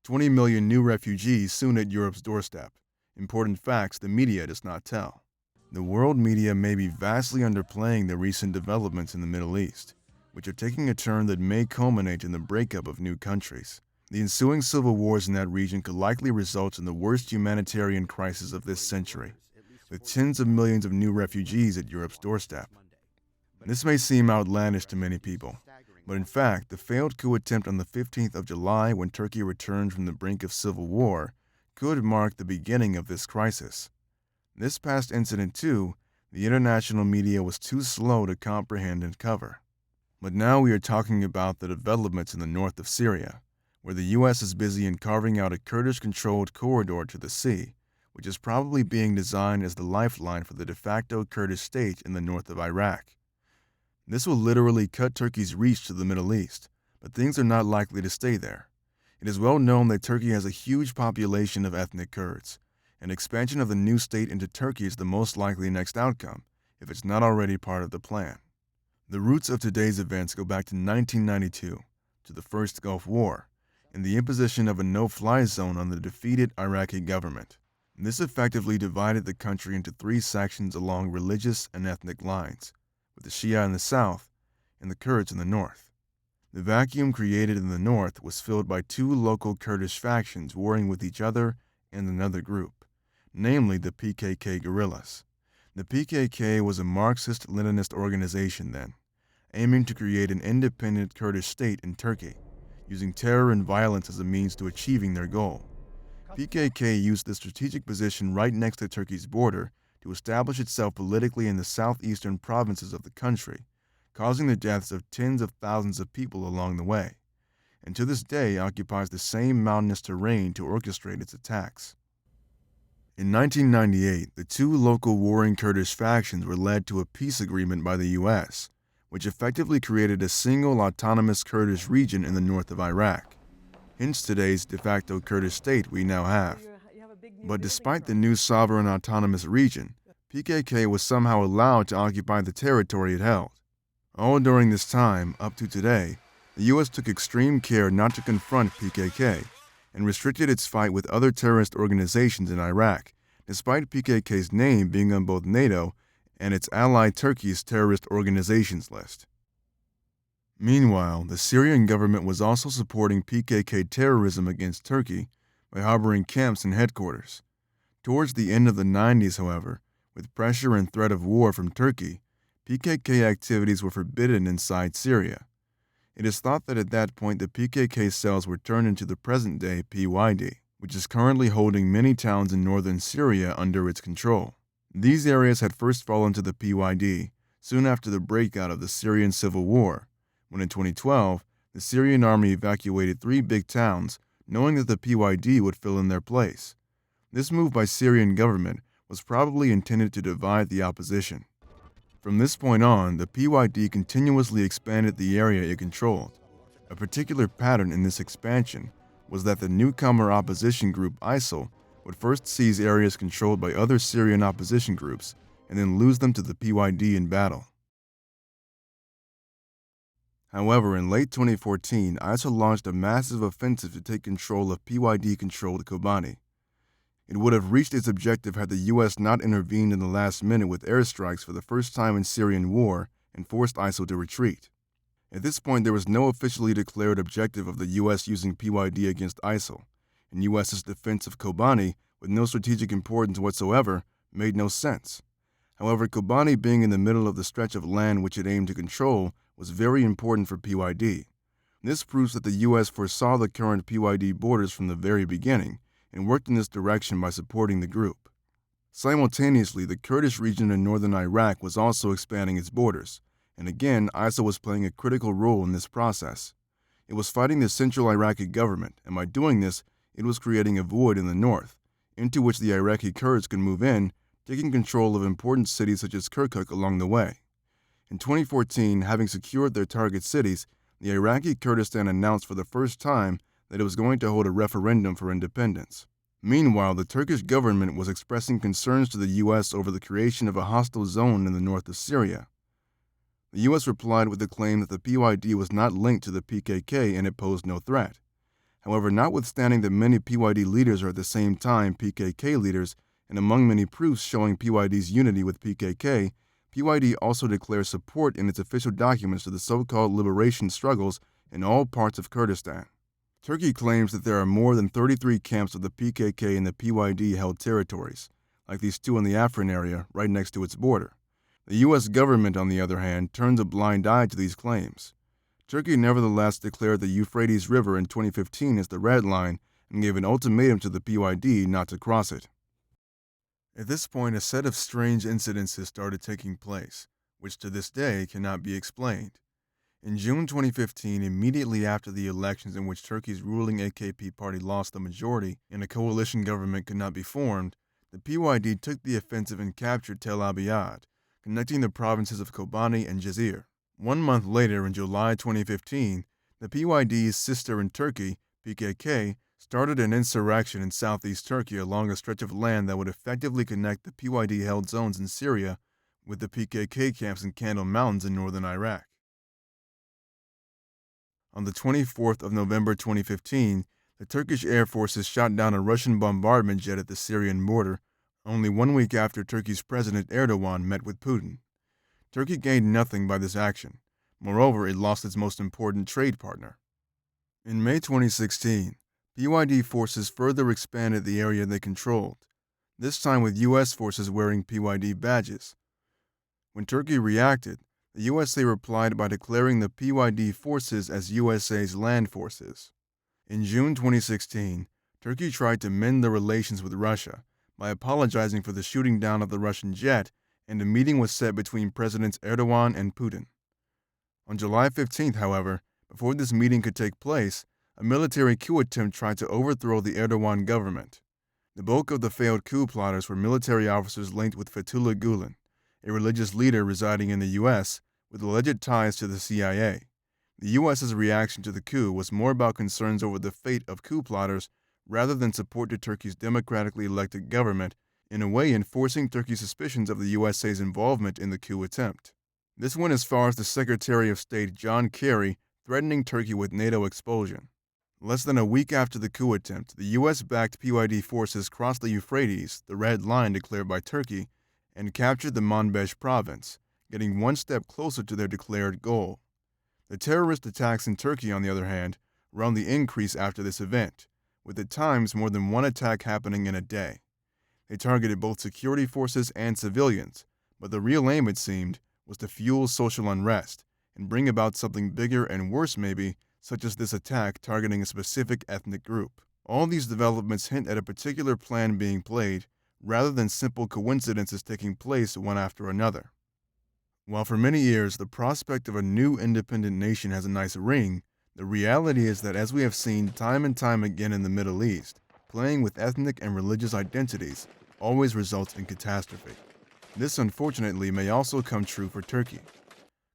20 million new refugees soon at Europe's doorstep. Important facts the media does not tell. The world media may be vastly underplaying the recent developments in the Middle East, which are taking a turn that may culminate in the breakup of new countries. The ensuing civil wars in that region could likely result in the worst humanitarian crisis of this century, with tens of millions of new refugees at Europe's doorstep. This may seem outlandish to many people, but in fact, the failed coup attempt on the 15th of July, when Turkey returned from the brink of civil war, could mark the beginning of this crisis. This past incident, too, the international media was too slow to comprehend and cover. But now we are talking about the developments in the north of Syria, where the U.S. is busy in carving out a Kurdish-controlled corridor to the sea, which is probably being designed as the lifeline for the de facto Kurdish state in the north of Iraq. This will literally cut Turkey's reach to the Middle East, but things are not likely to stay there. It is well known that Turkey has a huge population of ethnic Kurds, and expansion of the new state into Turkey is the most likely next outcome, if it's not already part of the plan. The roots of today's events go back to 1992, to the First Gulf War, and the imposition of a no-fly zone on the defeated Iraqi government. This effectively divided the country into three sections along religious and ethnic lines, with the Shia in the south and the Kurds in the north. The vacuum created in the north was filled by two local Kurdish factions warring with each other and another group, namely the PKK guerrillas. The PKK was a Marxist-Leninist organization then, aiming to create an independent Kurdish state in Turkey, using terror and violence as a means to achieving their goal. PKK used the strategic position right next to Turkey's border to establish itself politically in the southeastern provinces of the country, causing the deaths of tens of thousands of people along the way, and to this day occupies the same mountainous terrain to orchestrate its attacks. In 1998, the two local warring Kurdish factions were led to a peace agreement by the U.S., which effectively created a single autonomous Kurdish region in the north of Iraq, hence today's de facto Kurdish state we now have. But despite the new sovereign autonomous region, PKK was somehow allowed to occupy the territory it held. All during this time, up to today, the U.S. took extreme care not to confront PKK and restricted its fight with other terrorist organizations in Iraq, despite PKK's name being on both NATO and its ally Turkey's terrorist organizations list. Meanwhile, the Syrian government was also supporting PKK terrorism against Turkey by harboring camps and headquarters. Towards the end of the 90s, however, with pressure and threat of war from Turkey, PKK activities were forbidden inside Syria. It is thought that at that point the PKK cells were turned into the present-day PYD, which is currently holding many towns in northern Syria under its control. These areas had first fallen to the PYD soon after the breakout of the Syrian civil war, when in 2012, the Syrian army evacuated three big towns, knowing that the PYD would fill in their place. This move by Syrian government was probably intended to divide the opposition. From this point on, the PYD continuously expanded the area it controlled. A particular pattern in this expansion was that the newcomer opposition group ISIL would first seize areas controlled by other Syrian opposition groups and then lose them to the PYD in battle. However, in late 2014, ISIL launched a massive offensive to take control of PYD-controlled Kobani. It would have reached its objective had the U.S. not intervened in the last minute with airstrikes for the first time in Syrian war and forced ISIL to retreat. At this point, there was no officially declared objective of the U.S. using PYD against ISIL, and U.S.'s defense of Kobani, with no strategic importance whatsoever, made no sense. However, Kobani being in the middle of the stretch of land which it aimed to control was very important for PYD. This proves that the U.S. foresaw the current PYD borders from the very beginning and worked in this direction by supporting the group. Simultaneously, the Kurdish region in northern Iraq was also expanding its borders, and again, ISIL was playing a critical role in this process. It was fighting the central Iraqi government, and by doing this, it was creating a void in the north, into which the Iraqi Kurds could move in, taking control of important cities such as Kirkuk along the way. In 2014, having secured their target cities, the Iraqi Kurdistan announced for the first time that it was going to hold a referendum for independence. Meanwhile, the Turkish government was expressing concerns to the U.S. over the creation of a hostile zone in the north of Syria. The U.S. replied with the claim that the PYD was not linked to the PKK and it posed no threat. However, notwithstanding that many PYD leaders are at the same time PKK leaders, and among many proofs showing PYD's unity with PKK, PYD also declares support in its official documents to the so-called liberation struggles in all parts of Kurdistan. Turkey claims that there are more than 33 camps of the PKK in the PYD-held territories, like these two in the Afrin area right next to its border. The U.S. government, on the other hand, turns a blind eye to these claims. Turkey nevertheless declared the Euphrates River in 2015 as the red line and gave an ultimatum to the PYD not to cross it. At this point, a set of strange incidences started taking place, which to this day cannot be explained. In June 2015, immediately after the elections in which Turkey's ruling AKP party lost the majority and a coalition government could not be formed, the PYD took the offensive and captured Tel Abyad, connecting the provinces of Kobani and Jizre. 1 month later, in July 2015, the PYD's sister in Turkey, PKK, started an insurrection in southeast Turkey along a stretch of land that would effectively connect the PYD-held zones in Syria with the PKK camps in Kandil Mountains in northern Iraq. On the 24th of November 2015, the Turkish air forces shot down a Russian bombardment jet at the Syrian border, only 1 week after Turkey's President Erdogan met with Putin. Turkey gained nothing by this action. Moreover, it lost its most important trade partner. In May 2016, PYD forces further expanded the area they controlled, this time with U.S. forces wearing PYD badges. When Turkey reacted, the USA replied by declaring the PYD forces as USA's land forces. In June 2016, Turkey tried to mend the relations with Russia by apologizing for the shooting down of the Russian jet, and a meeting was set between Presidents Erdogan and Putin. On July 15th, however, before this meeting could take place, a military coup attempt tried to overthrow the Erdogan government. The bulk of the failed coup plotters were military officers linked with Fethullah Gulen, a religious leader residing in the U.S. with alleged ties to the CIA. The U.S.'s reaction to the coup was more about concerns over the fate of coup plotters rather than support to Turkey's democratically elected government, in a way enforcing Turkey's suspicions of the USA's involvement in the coup attempt. This went as far as the Secretary of State John Kerry threatening Turkey with NATO expulsion. Less than a week after the coup attempt, the U.S.-backed PYD forces crossed the Euphrates, the red line declared by Turkey, and captured the Manbij province, getting one step closer to their declared goal. The terrorist attacks in Turkey, on the other hand, were on the increase after this event, with at times more than one attack happening in a day. They targeted both security forces and civilians, but the real aim, it seemed, was to fuel social unrest and bring about something bigger and worse maybe, such as this attack targeting a specific ethnic group. All these developments hint at a particular plan being played, rather than simple coincidences taking place one after another. While for many years the prospect of a new independent nation has a nice ring, the reality is that, as we have seen time and time again in the Middle East, playing with ethnic and religious identities always results in catastrophe. This, unfortunately, may also come true for Turkey.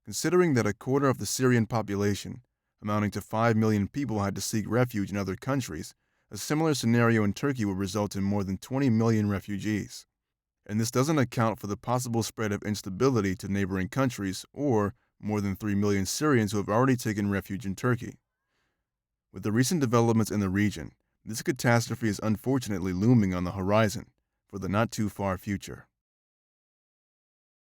Considering that a quarter of the Syrian population, amounting to 5 million people, had to seek refuge in other countries, a similar scenario in Turkey would result in more than 20 million refugees. And this doesn't account for the possible spread of instability to neighboring countries or more than 3 million Syrians who have already taken refuge in Turkey. With the recent developments in the region, this catastrophe is unfortunately looming on the horizon for the not-too-far future.